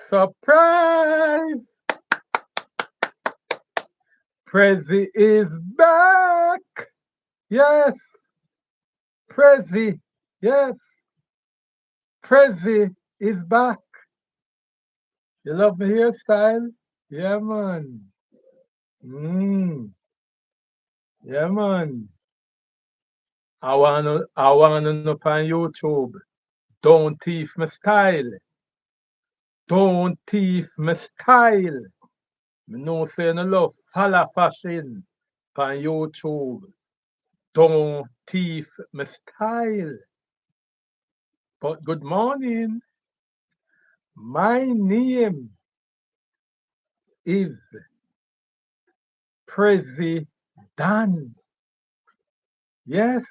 Surprise! Prezi is back! Yes, Prezi, yes, Prezi is back. You love my hairstyle? Yeah, man. Mm, yeah, man. I wanna know on YouTube. Don't thief my style. Don't thief my style. Me know say no love follow fashion on YouTube. Don't thief my style. But good morning. My name is Prezi Don. Yes,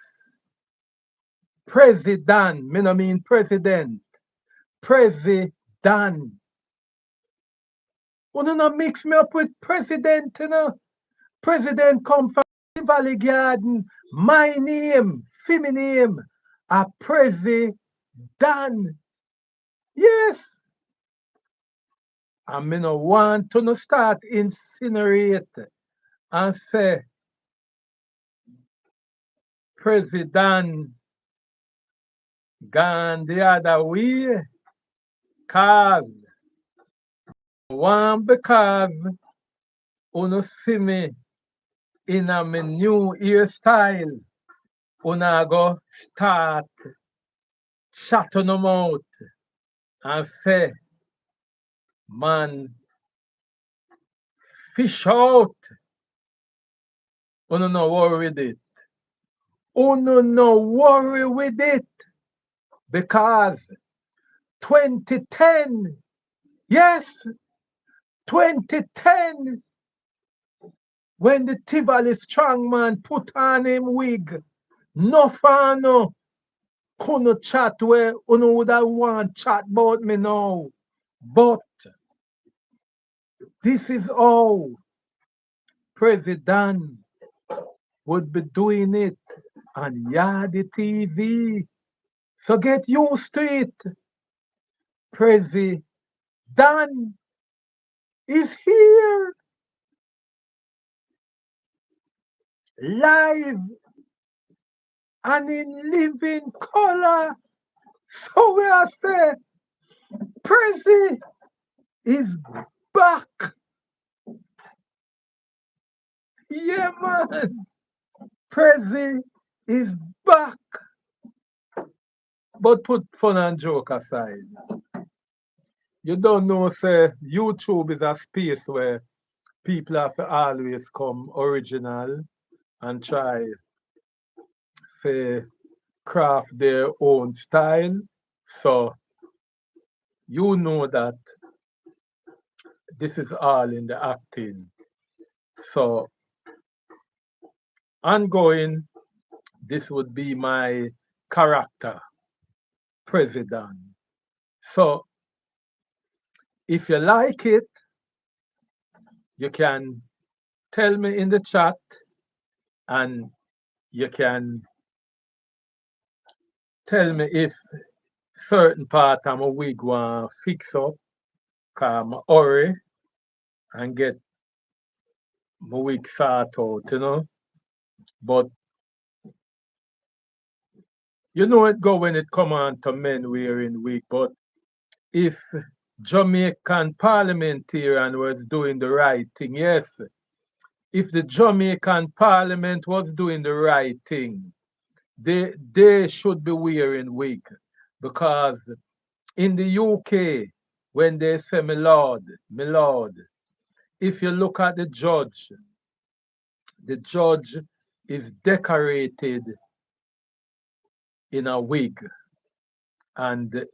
President. Me no mean president. President. You no mix me up with president, you know. President come from the Valley Garden. My name, me name, a President. Yes. And me no want to no start incinerate and say President gone the other way. Cause one because uno see me in a me new hairstyle. Una go start chat on them out and say, man, fish out. Uno no worry with it. Uno no worry with it. Because 2010, yes, 2010, when the Tivoli strongman put on him wig, no fano couldn't chat where uno would have want chat about me now. But this is how President would be doing it on Yardi TV. So get used to it. President is here live and in living color. So we are say, Prezi is back. Yeah, man. Prezi is back. But put fun and joke aside. You don't know, say, YouTube is a space where people have to always come original and try to craft their own style. So you know that this is all in the acting. So ongoing, this would be my character, President. So if you like it, you can tell me in the chat and you can tell me if certain part of my wig want fix up, cause I'm hurry and get my wig sort out, you know. But you know it go when it come on to men wearing wig. But if Jamaican parliamentarian was doing the right thing, yes, if the Jamaican parliament was doing the right thing, they should be wearing wig because in the UK, when they say my lord, if you look at the judge is decorated in a wig. And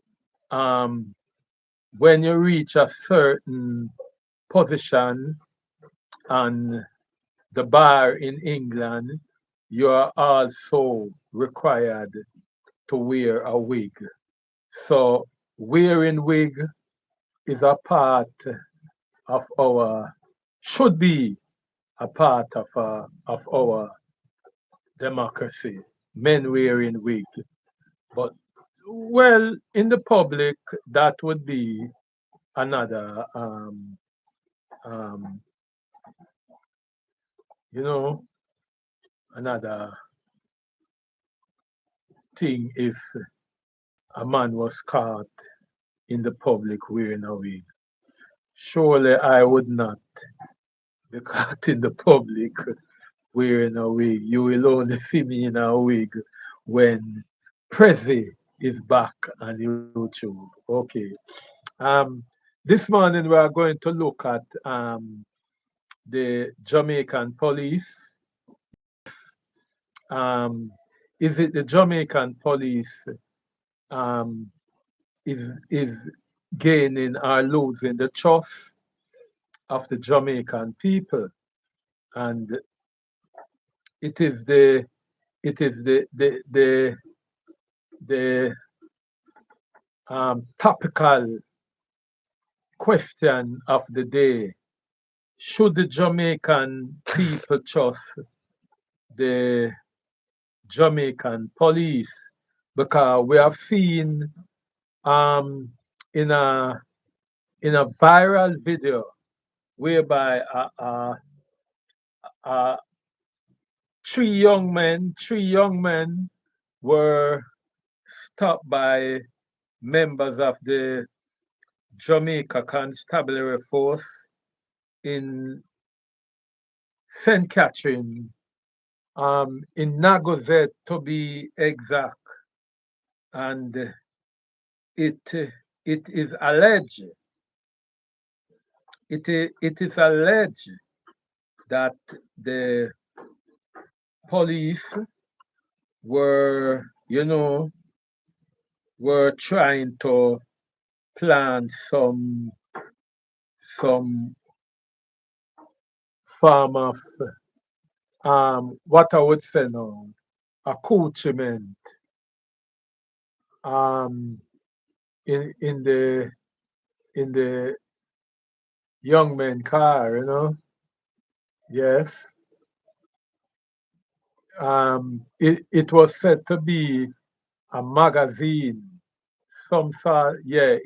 um, when you reach a certain position on the bar in England, you are also required to wear a wig. So wearing wig is a part of our should be a part of our democracy. Men wearing wig, but well, in the public that would be another um, you know, another thing if a man was caught in the public wearing a wig. Surely I would not be caught in the public wearing a wig. You will only see me in a wig when PREZZI is back on YouTube. Okay. Um, this morning we are going to look at the Jamaican police. Um, is it the Jamaican police um, is gaining or losing the trust of the Jamaican people? And it is the it is the topical question of the day. Should the Jamaican people trust the Jamaican police? Because we have seen um, in a viral video whereby uh, three young men were stopped by members of the Jamaica Constabulary Force in St. Catherine, in Nagozet to be exact, and it it is alleged it is alleged that the police were were trying to plan some form of what I would say now accoutrement um in the young men car, Yes. It was said to be a magazine. Some sort, yeah,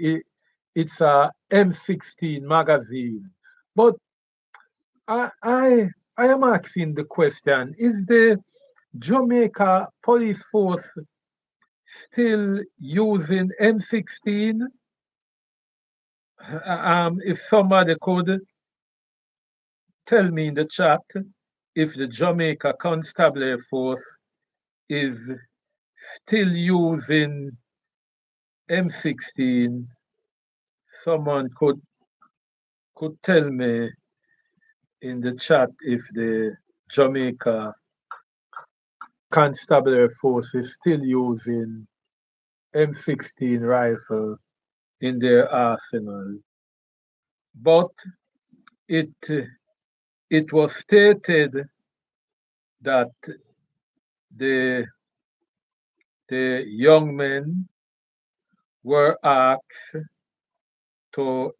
it's a M16 magazine. But I am asking the question, is the Jamaica police force still using M16? If somebody could tell me in the chat if the Jamaica Constabulary Force is still using M16, someone could tell me in the chat if the Jamaica Constabulary Force is still using M16 rifle in their arsenal. But it it was stated that the the young men were asked to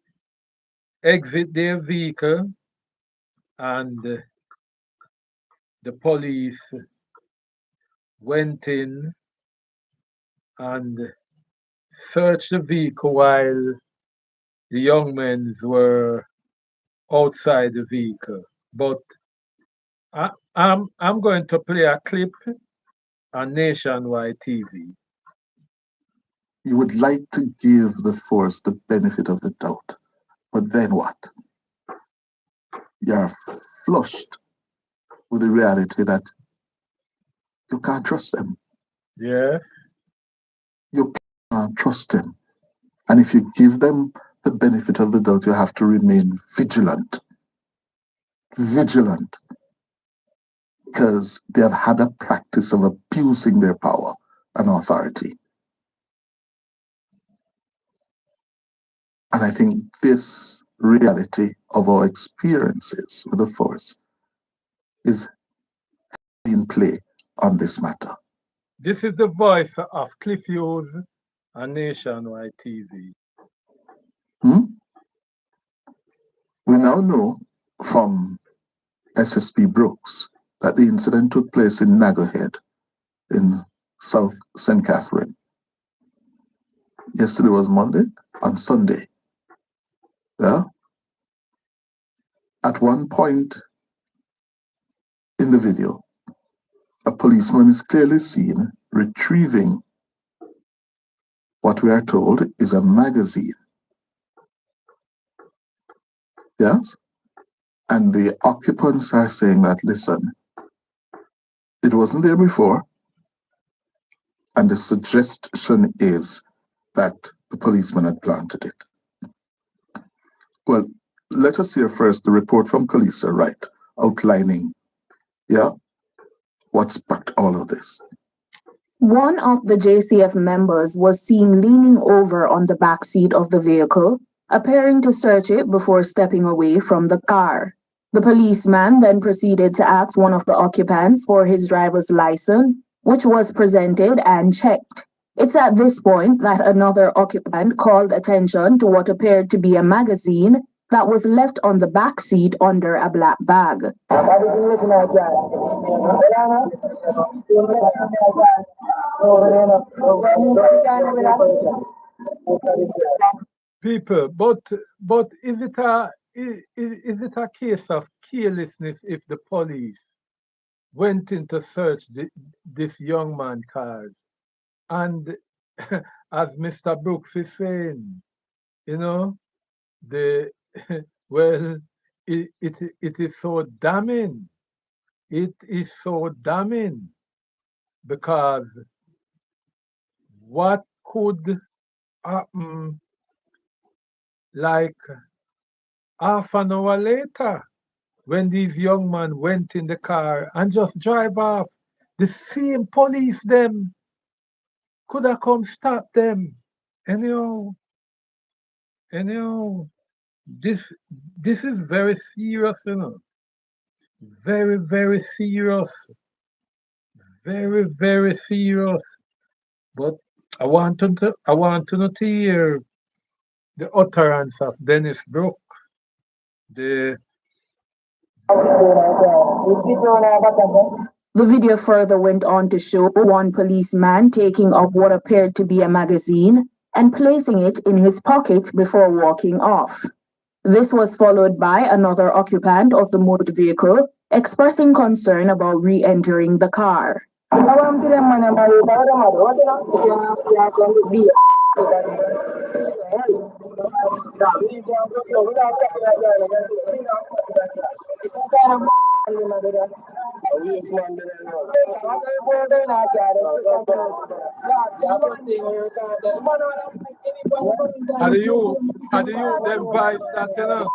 exit their vehicle, and the police went in and searched the vehicle while the young men were outside the vehicle. But I'm going to play a clip on Nationwide TV. You would like to give the force the benefit of the doubt, but then what? You're flushed with the reality that you can't trust them. Yes. You can't trust them. And if you give them the benefit of the doubt, you have to remain vigilant. Vigilant. Because they have had a practice of abusing their power and authority. And I think this reality of our experiences with the force is in play on this matter. This is the voice of Cliff Hughes on Nationwide TV. We now know from SSP Brooks that the incident took place in Naggerhead in South St. Catherine. Yesterday was Monday. On Sunday, Yeah? At one point in the video, a policeman is clearly seen retrieving what we are told is a magazine. Yes? And the occupants are saying that, listen, it wasn't there before, and the suggestion is that the policeman had planted it. Well, let us hear first the report from Kalisa, right, outlining, yeah, what sparked all of this. One of the JCF members was seen leaning over on the back seat of the vehicle, appearing to search it before stepping away from the car. The policeman then proceeded to ask one of the occupants for his driver's license, which was presented and checked. It's at this point that another occupant called attention to what appeared to be a magazine that was left on the back seat under a black bag. People, but is it a case of carelessness if the police went in to search this young man's car? And as Mr. Brooks is saying, you know, the well, it is so damning. It is so damning because what could happen like half an hour later when these young men went in the car and just drive off? The same police them could have come stop them. Anyhow, anyhow, this this is very serious, you know. Very, very serious. Very, very serious. But I want to not hear the utterance of Dennis Brooke. The The video further went on to show one policeman taking up what appeared to be a magazine and placing it in his pocket before walking off. This was followed by another occupant of the motor vehicle expressing concern about re entering the car. are the youth them vice that you know?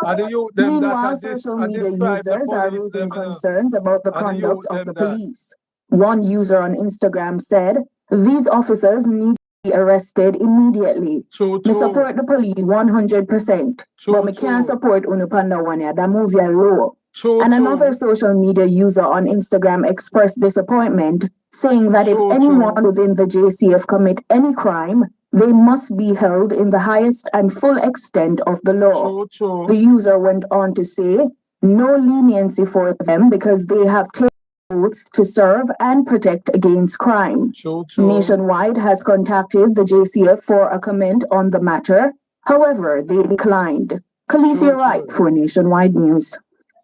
Are the youth them that Meanwhile, social are media describe the users are police raising them, you know? concerns about the Are the conduct youth of the them that? police. One user on Instagram said, "These officers need to be arrested immediately. True, Me true, support the police 100%, but true, me can't true, support Unupanda one that move ya low." true, And another true, social media user on Instagram expressed disappointment, saying that if true, anyone true, within the JCF commit any crime, they must be held in the highest and full extent of the law. true, The true, user went on to say, "No leniency for them because they have taken oaths to serve and protect against crime." true, true, Nationwide has contacted the JCF for a comment on the matter. However, they declined. true, Khaleesi Wright true. for Nationwide News.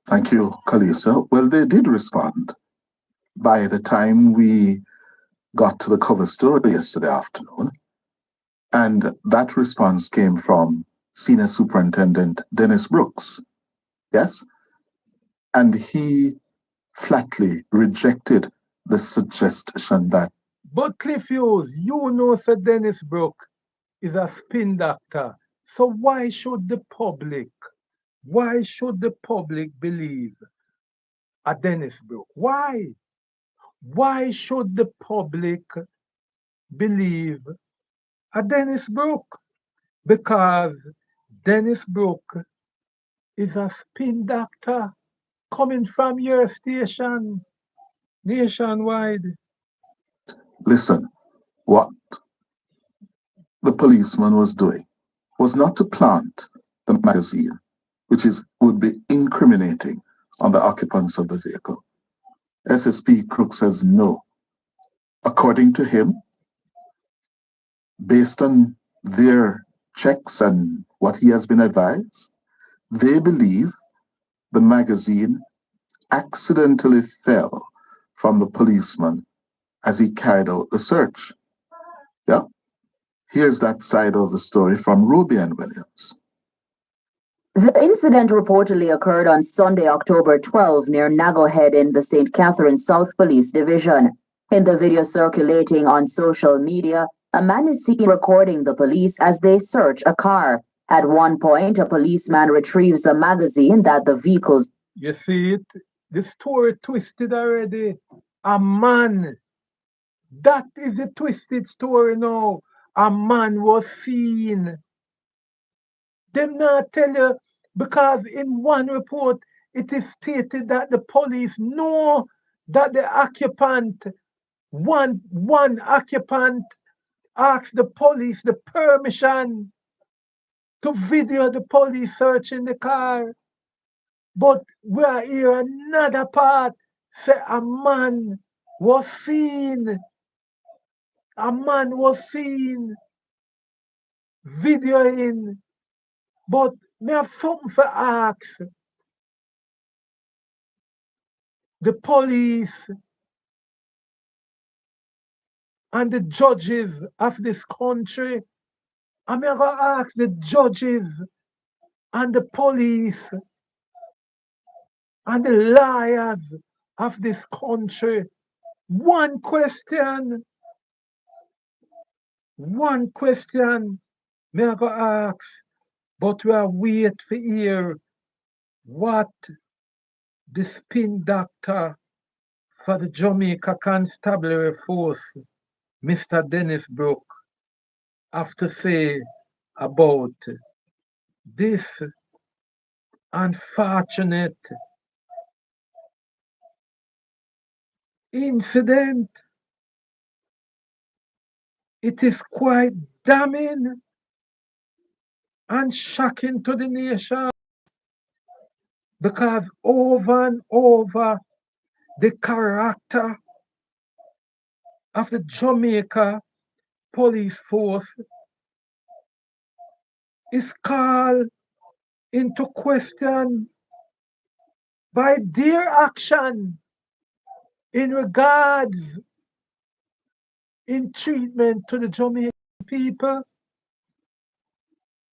Thank you, Kalisa. Well, they did respond by the time we got to the cover story yesterday afternoon. And that response came from Senior Superintendent Dennis Brooks. Yes? And he flatly rejected the suggestion that, But Cliff Hughes, you know Sir Dennis Brooke is a spin doctor. So why should the public believe a Dennis Brooke? Why? Why should the public believe a Dennis Brooke? Because Dennis Brooke is a spin doctor coming from your station nationwide. listen, what the policeman was doing was not to plant the magazine, which would be incriminating on the occupants of the vehicle. SSP Crook says no. According to him, based on their checks and what he has been advised, they believe the magazine accidentally fell from the policeman as he carried out the search. Yeah, here's that side of the story from Ruby and Williams. The incident reportedly occurred on Sunday, October 12, near Nago Head in the St. Catharines South Police Division. In the video circulating on social media, a man is seen recording the police as they search a car. At one point, a policeman retrieves a magazine that the vehicle's You see it? The story twisted already. A man. That is a twisted story now. A man was seen. Them not tell you because in one report it is stated that the police know that the occupant, one occupant asked the police the permission to video the police searching the car. But we are here another part. Say a man was seen. A man was seen videoing. But me have something for ask. The police and the judges of this country. I'm going to ask the judges and the police and the lawyers of this country one question. One question. Me I go ask, but we are wait for hear what the spin doctor for the Jamaica Constabulary Force, Mr. Dennis Brooke, have to say about this unfortunate incident. It is quite damning and shocking to the nation because over and over the character of the Jamaica police force is called into question by their action in regards in treatment to the Jamaican people.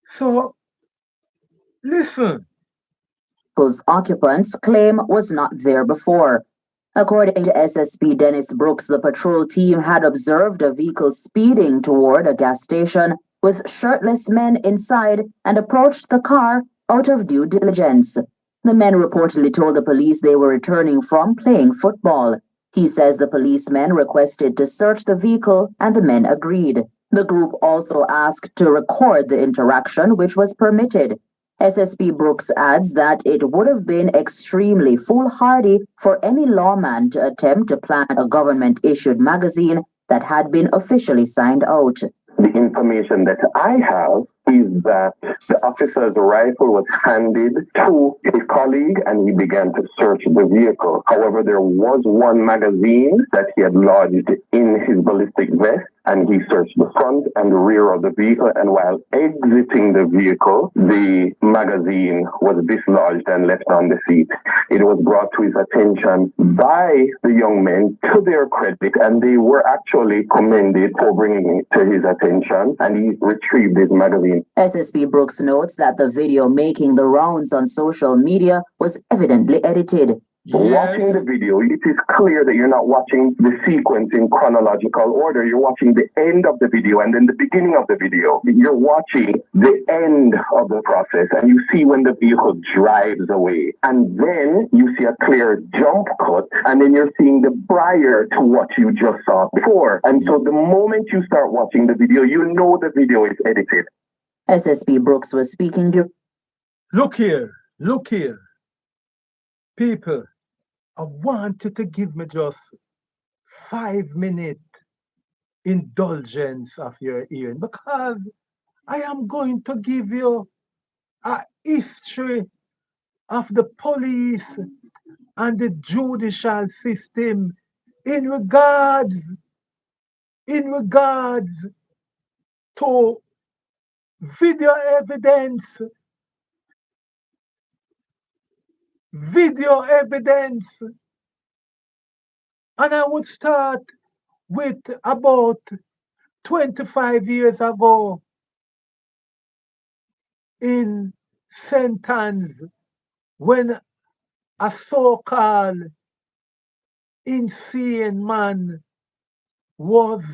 So listen, vehicle's occupants claim was not there before. According to SSP Dennis Brooks, the patrol team had observed a vehicle speeding toward a gas station with shirtless men inside and approached the car out of due diligence. The men reportedly told the police they were returning from playing football. He says the policemen requested to search the vehicle and the men agreed. The group also asked to record the interaction, which was permitted. SSP Brooks adds that it would have been extremely foolhardy for any lawman to attempt to plant a government-issued magazine that had been officially signed out. The information that I have is that the officer's rifle was handed to his colleague and he began to search the vehicle. However, there was one magazine that he had lodged in his ballistic vest and he searched the front and the rear of the vehicle, and while exiting the vehicle, the magazine was dislodged and left on the seat. It was brought to his attention by the young men to their credit, and they were actually commended for bringing it to his attention, and he retrieved his magazine. SSP Brooks notes that the video making the rounds on social media was evidently edited. Watching the video, it is clear that you're not watching the sequence in chronological order. You're watching the end of the video and then the beginning of the video. You're watching the end of the process and you see when the vehicle drives away. And then you see a clear jump cut and then you're seeing the prior to what you just saw before. And so the moment you start watching the video, you know the video is edited. SSP Brooks was speaking to... look here, people. I want you to give me just 5 minute indulgence of your hearing because I am going to give you a history of the police and the judicial system in regards to video evidence, video evidence. And I would start with about 25 years ago in St. Anne's when a so-called insane man was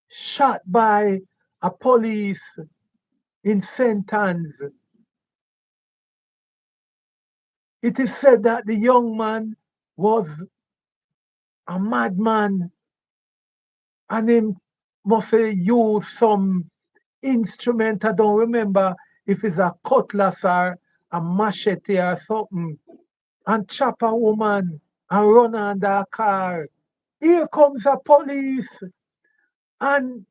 shot by a police in St. Anne's. It is said that the young man was a madman and him must have used some instrument. I don't remember if it's a cutlass or a machete or something, and chop a woman and run under a car. Here comes a police and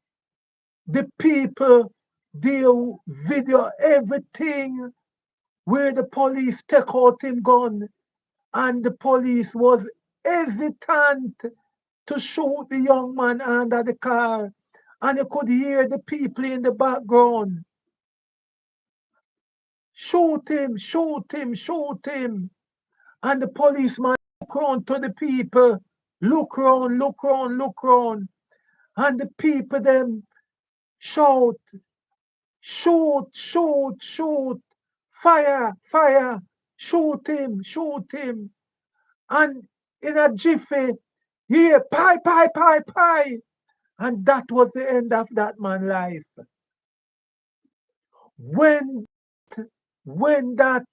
the people, they video everything where the police take out him gun and the police was hesitant to shoot the young man under the car. And you could hear the people in the background. Shoot him, shoot him, shoot him. And the policeman look round to the people. Look round, look round, look round. And the people them shout, shoot, shoot, shoot. Fire, fire. Shoot him, shoot him. And in a jiffy, here, pie, pie, pie, pie. And that was the end of that man's life. When when that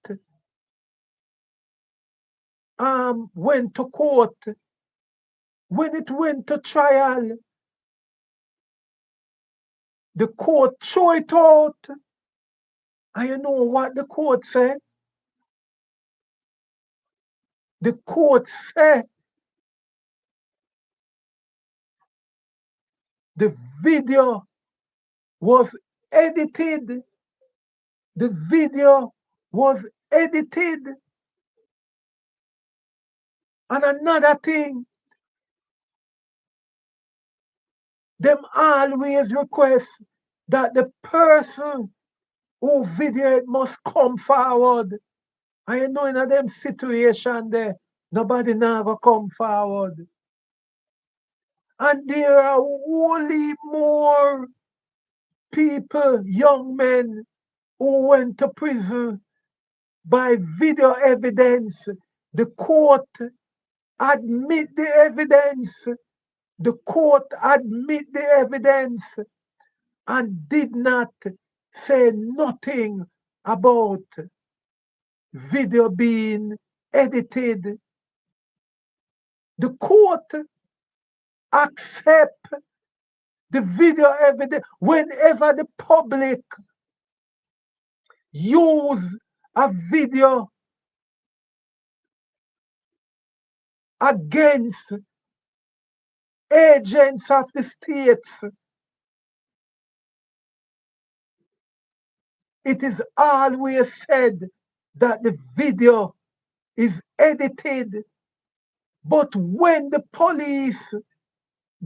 went to court, when it went to trial, the court threw it out. And you know what the court said? The court said the video was edited. The video was edited. And another thing, them always request that the person who video it must come forward. And you know in a them situation there, nobody never come forward. And there are only more people, young men, who went to prison by video evidence. The court admit the evidence. The court admit the evidence and did not say nothing about video being edited. The court accept the video evidence whenever the public use a video against agents of the states. It is always said that the video is edited. But when the police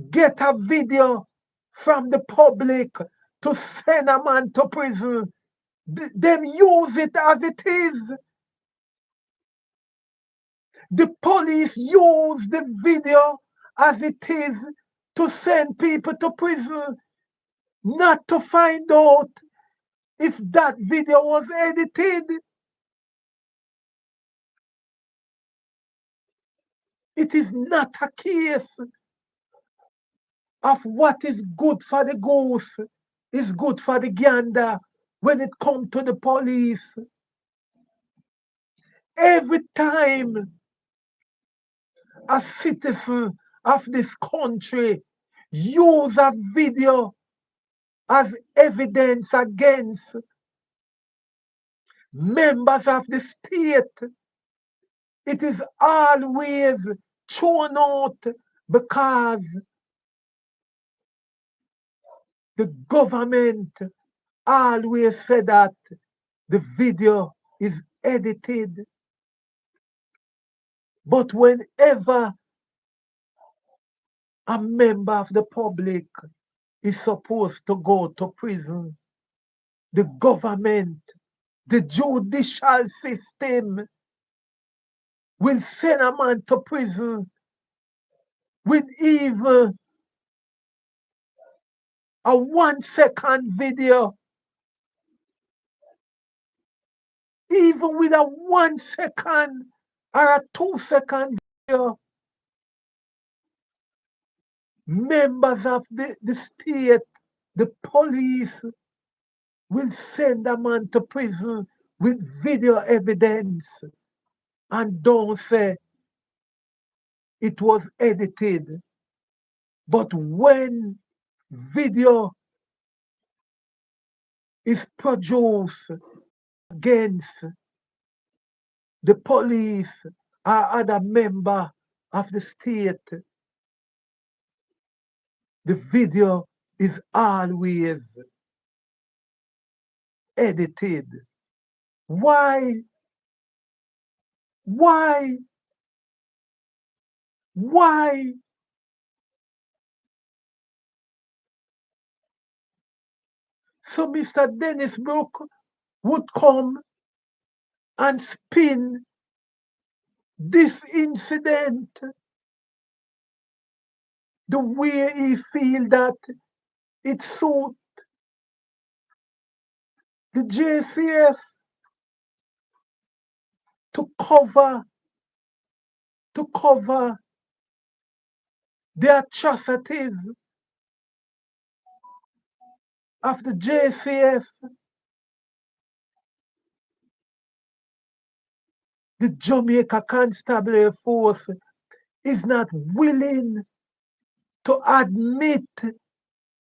get a video from the public to send a man to prison, them use it as it is. The police use the video as it is to send people to prison, not to find out if that video was edited. It is not a case of what is good for the goose is good for the gander when it comes to the police. Every time a citizen of this country use a video as evidence against members of the state, it is always thrown out because the government always said that the video is edited. But whenever a member of the public is supposed to go to prison. The government, the judicial system will send a man to prison with even a 1 second video, even with a 1 second or a 2 second video. Members of the state, the police will send a man to prison with video evidence and don't say it was edited. But when video is produced against the police or other member of the state, the video is always edited. Why? Why? Why? So Mr. Dennis Brooke would come and spin this incident the way he feel that it suit the JCF to cover the atrocities of the JCF, the Jamaica Constabulary Force is not willing to admit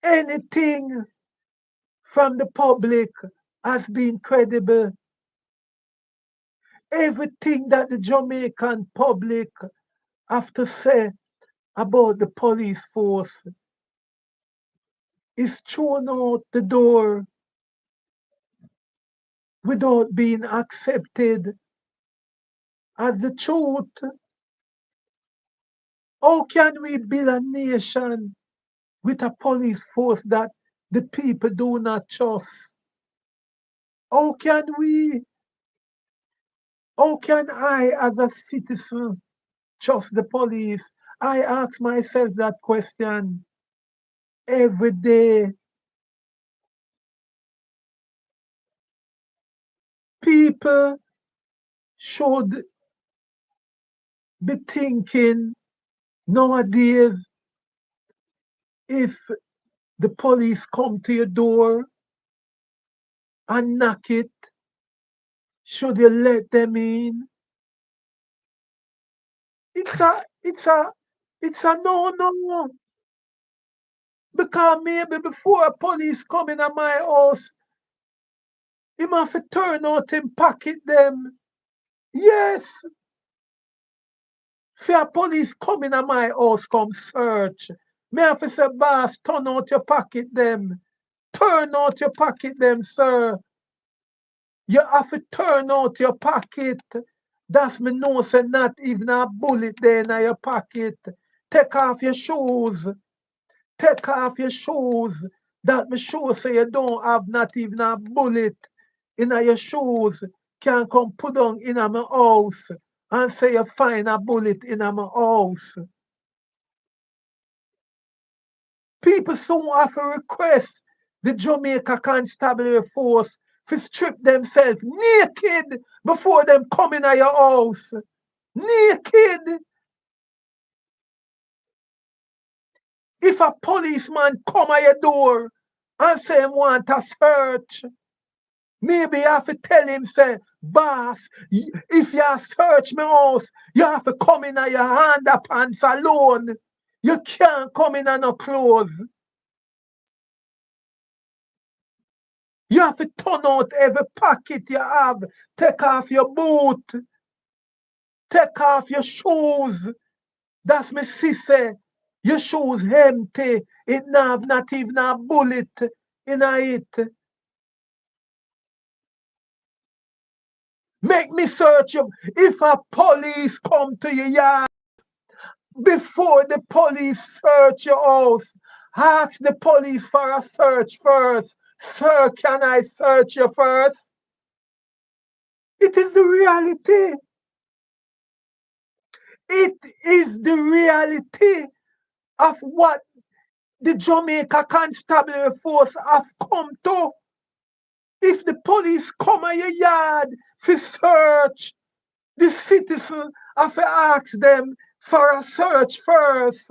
anything from the public as being credible. Everything that the Jamaican public have to say about the police force is thrown out the door without being accepted as the truth. How can we build a nation with a police force that the people do not trust? How can we, how can I as a citizen trust the police? I ask myself that question every day. People should be thinking nowadays, if the police come to your door and knock it, should you let them in? It's a no. Because maybe before a police come in at my house, him have to turn out him pocket them. Yes. If a police come in at my house, come search. Me have to say, boss, turn out your pocket them. Turn out your pocket them, sir. You have to turn out your pocket. That's me know say not even a bullet there in your pocket. Take off your shoes. Take off your shoes. That me sure say you don't have not even a bullet in your shoes. Can come put on in my house and say you find a bullet in my house. People soon have to request the Jamaica Constabulary Force to strip themselves naked before them come in your house. Naked. If a policeman come at your door and say him want a search, maybe you have to tell him, say, boss, if you search my house, you have to come in your underpants alone. You can't come in no clothes. You have to turn out every pocket you have. Take off your boot. Take off your shoes. That's me sister. Your shoes empty. It have not even a bullet in it. Make me search you. If a police come to your yard, before the police search your house, ask the police for a search first. Sir, can I search you first? It is the reality. It is the reality of what the Jamaica Constabulary Force have come to. If the police come at your yard for search, the citizen have to ask them for a search first.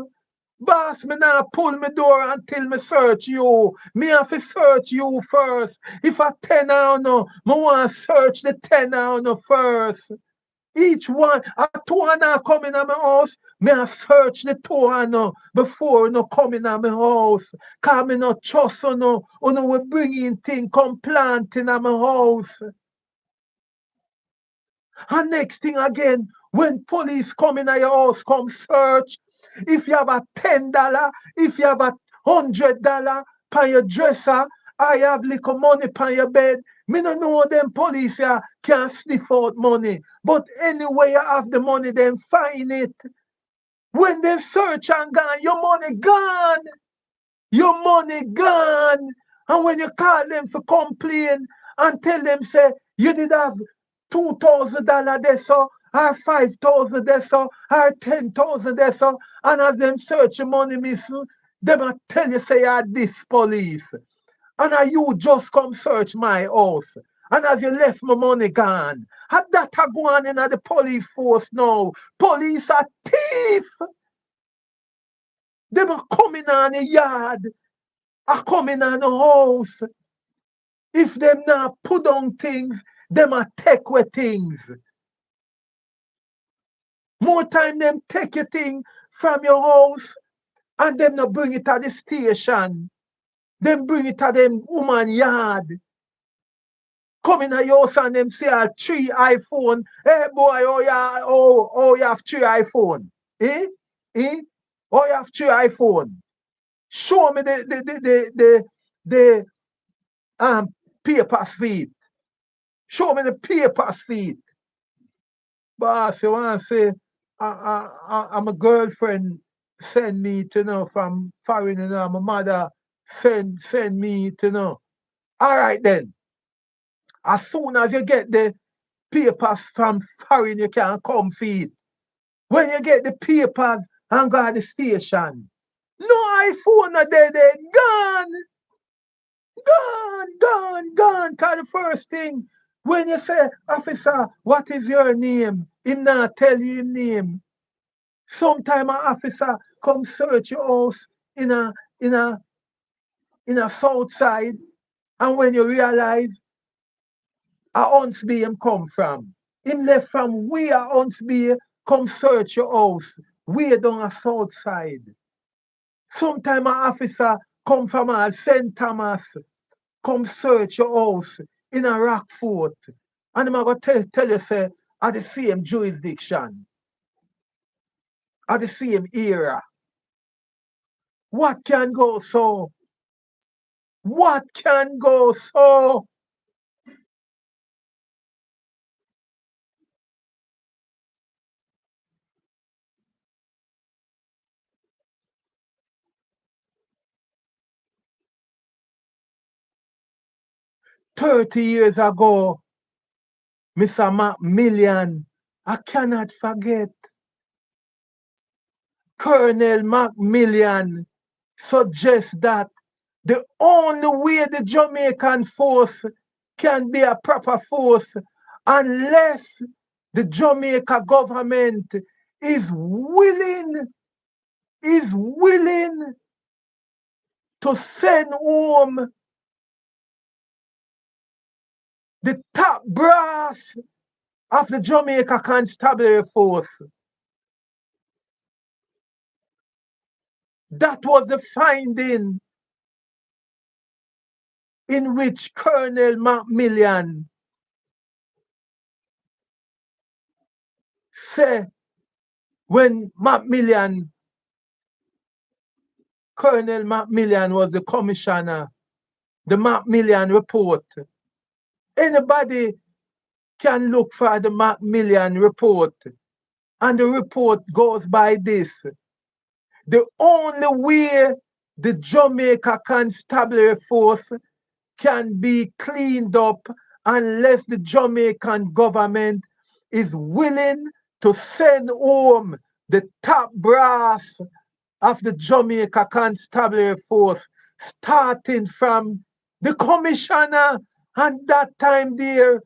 Boss, me now pull me door until me search you. Me have to search you first. If a tenant no, me want search the tenant no first. Each one, a two and a come in my house, me a search the two and no before no come in my house. Cause me no trust no, will bring in thing come plant in my house. And next thing again, when police come in your house, come search. If you have a $10, if you have a $100 on your dresser, I have little money on your bed. Me no know them police here can sniff out money. But anyway you have the money, then find it. When they search and gone, your money gone. Your money gone. And when you call them for complain and tell them, say, you did have $2,000 there, so, or 5,000 there, so, or 10,000 there, so, and as them search the money, miss, them a tell you, say, you're this police. And you just come search my house. And as you left my money gone. And that a go on in the police force now. Police are thief. Them are coming on the yard. Are coming on the house. If them not put on things, them a take away things. More time them take your thing from your house and them not bring it to the station. Them bring it to them woman yard. Come in a house and them say 3 iPhone. Hey boy, you have 3 iPhone. Eh? Eh? Oh, you have 3 iPhone. Show me the paper feet. Show me the paper feet. Boss, you want to say, I'm a girlfriend send me to know from foreign, my mother send me to know. All right then. As soon as you get the papers from foreign, you can come feed. When you get the papers and go to the station, no iPhone are there, they gone. Gone. Cause the first thing, when you say, officer, what is your name? Him not tell you his name. Sometime an officer come search your house in a south side, and when you realize a Huntsby him come from. Him left from where Huntsby come search your house, way down a south side. Sometime an officer come from a St. Thomas, come search your house in a Rockfort. And I'm going to tell you, say, at the same jurisdiction, at the same era. What can go so? What can go so? $30 ago, Mr. Macmillan, I cannot forget. Colonel Macmillan suggests that the only way the Jamaican force can be a proper force unless the Jamaica government is willing to send home the top brass of the Jamaica Constabulary Force. That was the finding in which Colonel Macmillan said when Colonel Macmillan was the commissioner, the Macmillan report. Anybody can look for the Macmillan report, and the report goes by this. The only way the Jamaica Constabulary Force can be cleaned up unless the Jamaican government is willing to send home the top brass of the Jamaica Constabulary Force, starting from the commissioner. And that time there,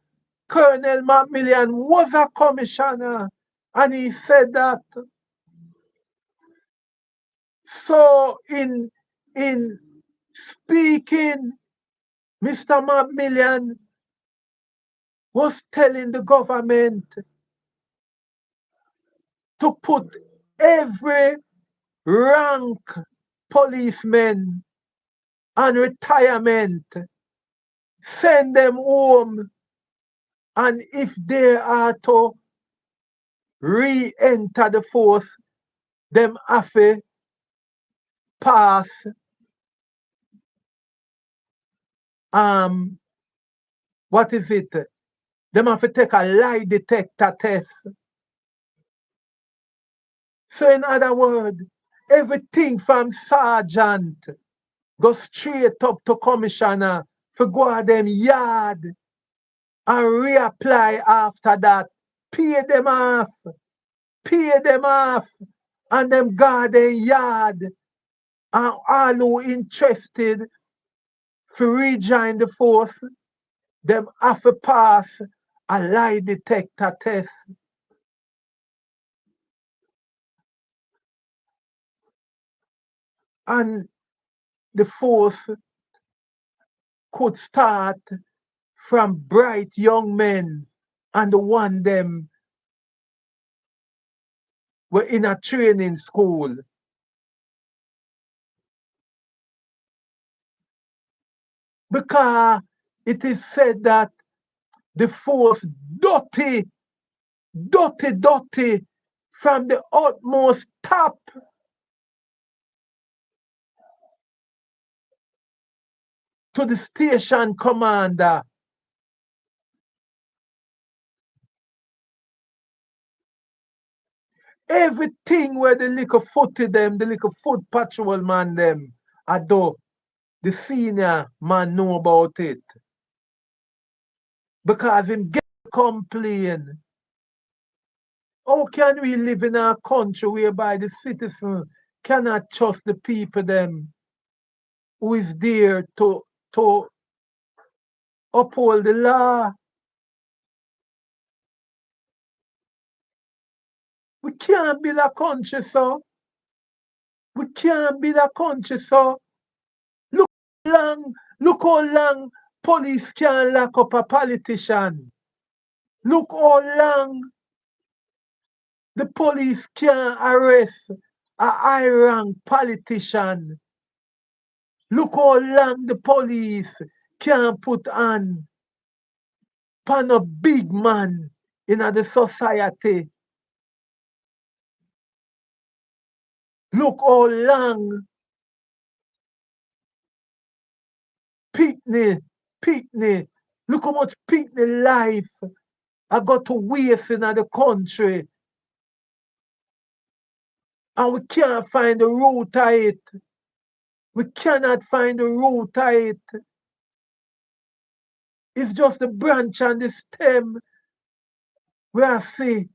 Colonel Macmillan was a commissioner, and he said that. So in speaking, Mr. Macmillan was telling the government to put every rank policeman on retirement, send them home, and if they are to re-enter the force, them have to pass what is it? Them have to take a lie detector test. So in other words, everything from sergeant go straight up to commissioner for go at them yard and reapply after that. Pay them off. Pay them off. And them garden yard. And all who interested to rejoin the force, them have to pass a lie detector test. And the force could start from bright young men and the one them were in a training school. Because it is said that the force dirty, dirty, dirty from the utmost top to the station commander. Everything where the little footy them, the little foot patrol man them, I do, the senior man know about it. Because him get complain. How can we live in a country whereby the citizen cannot trust the people them who is there to uphold the law? We can't build a country, so. We can't build a country, so. Look look how long police can lock up a politician. Look how long the police can arrest a high rank politician. Look how long the police can put on pan a big man in the society. Look how long Pitney, look how much Pitney life I got to waste in the country. And we can't find the root of it. We cannot find the root of it. It's just the branch and the stem where I see.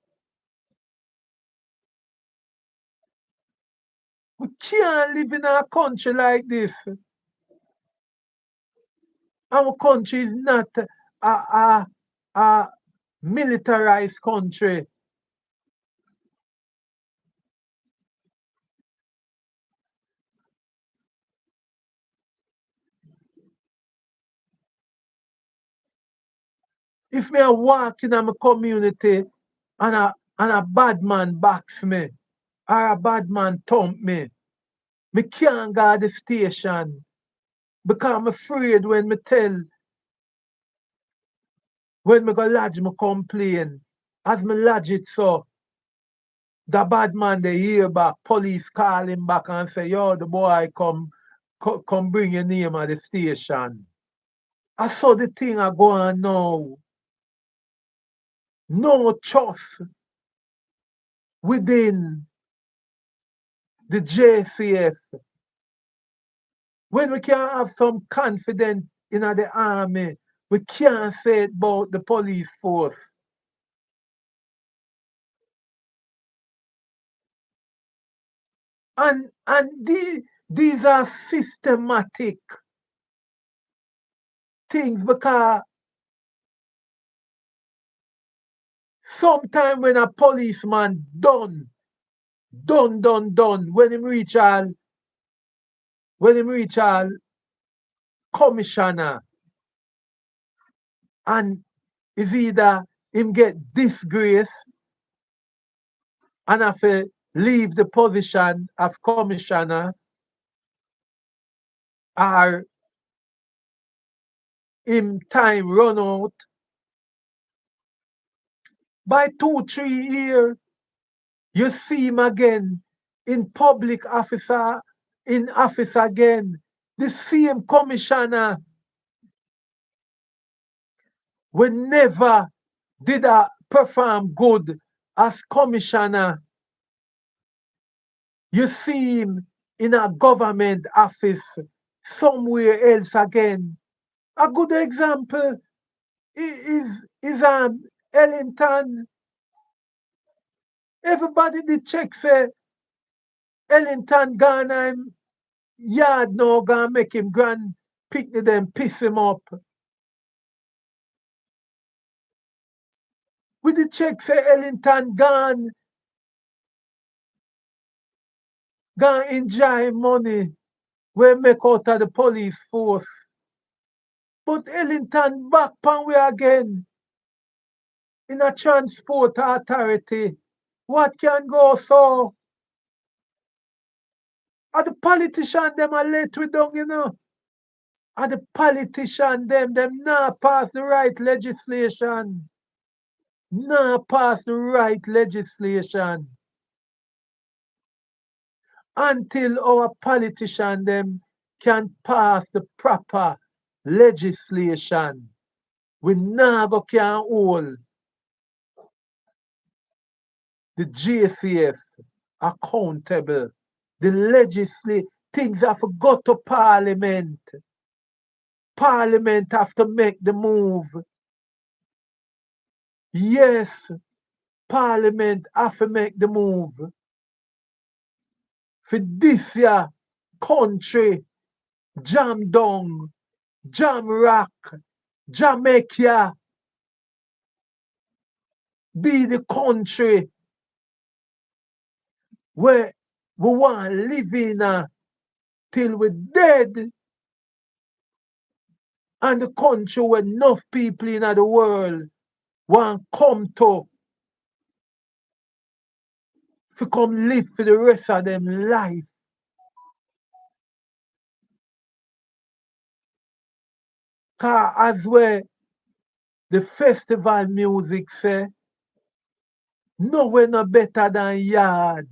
We can't live in a country like this. Our country is not a militarized country. If me a walk in my community and a bad man backs me, or a bad man thump me can't go to the station because I'm afraid when me go lodge my complaint, as me lodge it so, the bad man they hear back, police call him back and say, yo, the boy come bring your name at the station. I saw the thing I go on now. No trust within the JCF. When we can't have some confidence in the army, we can't say it about the police force. And these are systematic things because sometimes when a policeman done, when him reach all commissioner and is either him get disgrace and have to leave the position of commissioner or him time run out by 2, 3 years, you see him again in public officer, in office again. The same commissioner we never did perform good as commissioner. You see him in a government office somewhere else again. A good example is Ellington. Everybody did check say Ellington gone him yard now gonna make him grand picnic them piss him up. We did check say Ellington gone enjoy money we make out of the police force. But Ellington back pan we again in a transport authority. What can go so? Are the politician them are let we down, you know? Are the politician them not pass the right legislation? Not pass the right legislation. Until our politician them can pass the proper legislation, we never can hold the JCF accountable. The legislate things have to go to parliament. Parliament have to make the move. Yes, parliament have to make the move. For this year, country jam down, jam rock, Jamaica be the country where we want to live in till we dead, and the country where enough people in the world want come to come live for the rest of them life. Cause as where the festival music say, nowhere no better than yard.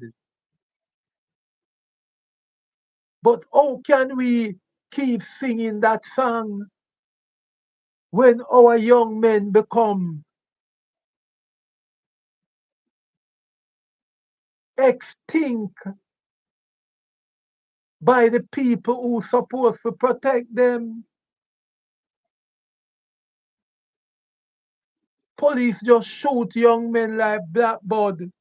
But how can we keep singing that song when our young men become extinct by the people who supposed to protect them? Police just shoot young men like blackbird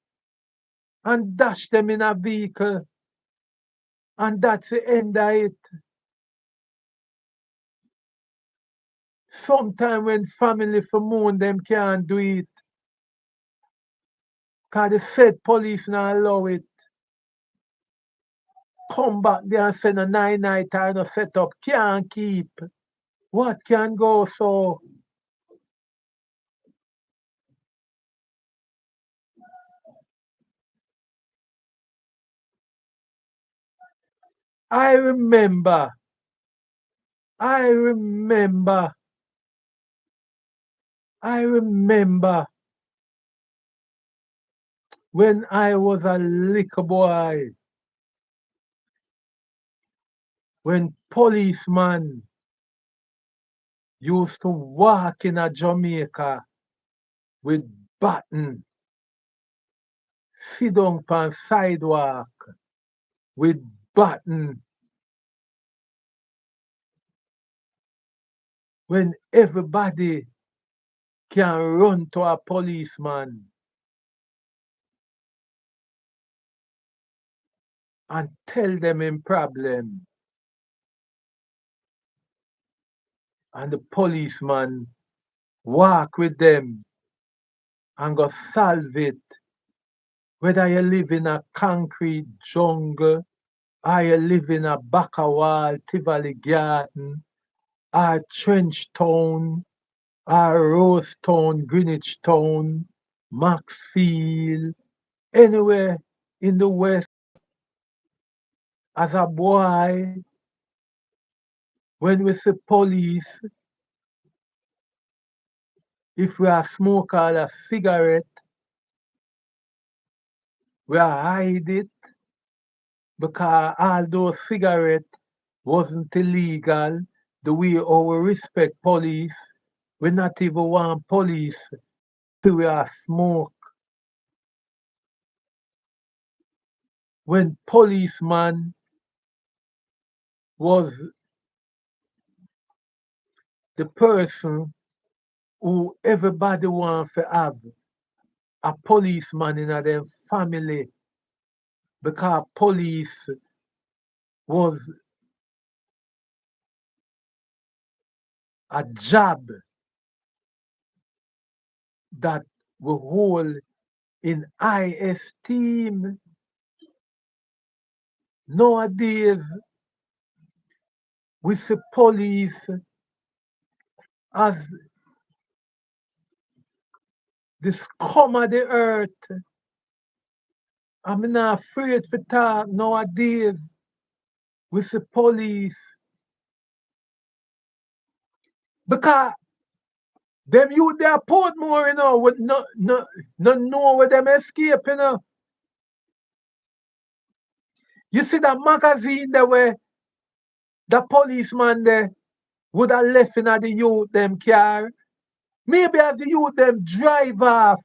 and dash them in a vehicle, and that's the end of it. Sometimes when family for moon them can't do it, cause the said police not allow it. Come back there and send a 9 night or no set up. Can't keep. What can go so? I remember, I remember, I remember when I was a little boy, when policeman used to walk in a Jamaica with baton, sit down on sidewalk with baton when everybody can run to a policeman and tell them in problem, and the policeman walk with them and go solve it. Whether you live in a concrete jungle, or you live in a back wall, Tivoli Garden, or Trench Town, or Rose Town, Greenwich Town, Maxfield, anywhere in the West, as a boy, when we see police, if we are smoke all a cigarette, we are hide it because all those cigarettes wasn't illegal. The way our respect police, we not even want police to we are smoke. When policeman was the person who everybody want to have a policeman in their family because police was a job that we hold in high esteem. Nowadays, we see police as the scum of the earth. I'm not afraid to talk nowadays. We see police because them youth they are Portmore, with no know where them escape. You see that magazine there where the policeman there would have left in the youth them car. Maybe as the youth them drive off,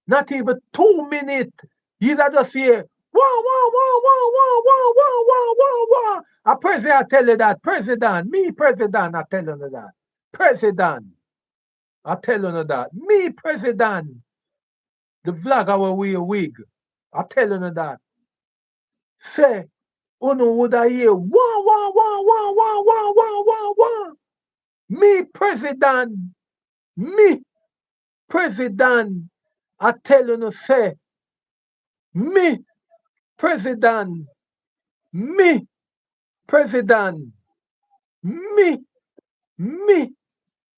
not even 2 minutes, you just hear, wah, wah, wah, wah, wah, wah, wah, wah, wah, wah. A president, I tell you that. President, me president, I tell you that. President, I tell you that. Me president, the vlogger will wear wig. I tell you that. Say, uno would I hear, wah, wah, wah, wah, wah, wah, wah, wah, wah. Me president, me president, I tell you, say, me president, me president, me, me,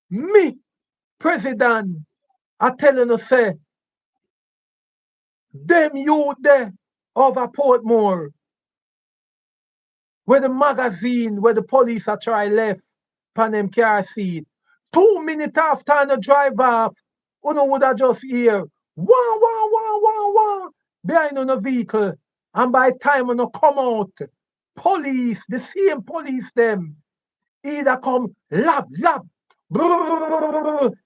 me president. I tell you, say, them you there over Portmore, where the magazine, where the police are try left, pan them car seat. 2 minutes after the drive off, uno would have just hear, wah, wah, wah, wah, wah, behind on the vehicle. And by the time uno come out, police, the same police them, either come lap, lap,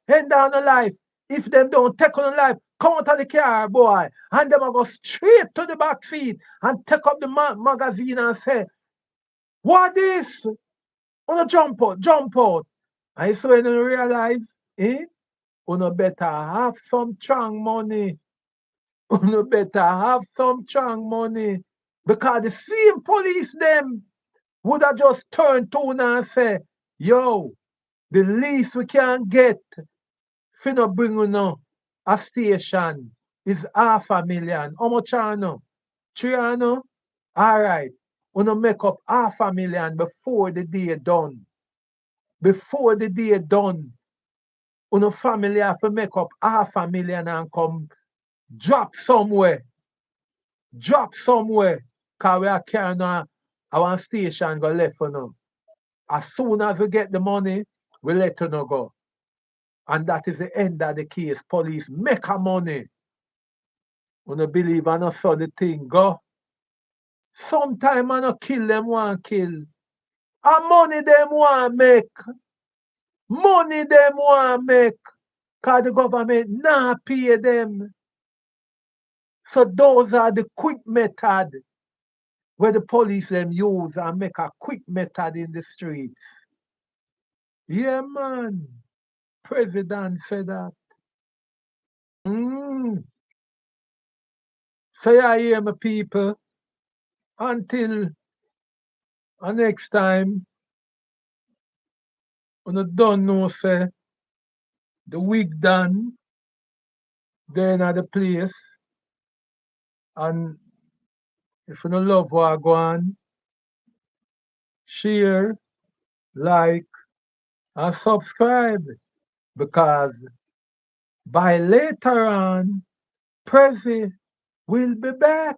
hand down the life. If them don't take on the life, come out of the car, boy, and them a go straight to the back seat and take up the magazine and say, what this? Uno jump out, jump out. And so when you realize, uno better have some strong money. Uno better have some strong money. Because the same police them would have just turned to uno and say, yo, the least we can get if no bring uno a station is 500,000. How much I know? 300? All right. Uno make up 500,000 before the day done. Before the day done, uno family have to make up 500,000 and come drop somewhere. Drop somewhere. Cause we are carrying our station go left for now. As soon as we get the money, we let you know go. And that is the end of the case. Police make a money. Uno believe I not saw the thing go. Sometime I not kill them want kill. And money them want make. Money them want make. Cause the government not pay them. So those are the quick method where the police them use and make a quick method in the streets. Yeah, man. President said that. Mm. So yeah, hear my people. Until next time, you don't know say the week done, then at the place. And if you don't love what go on, share, like, and subscribe. Because by later on, Prezi will be back.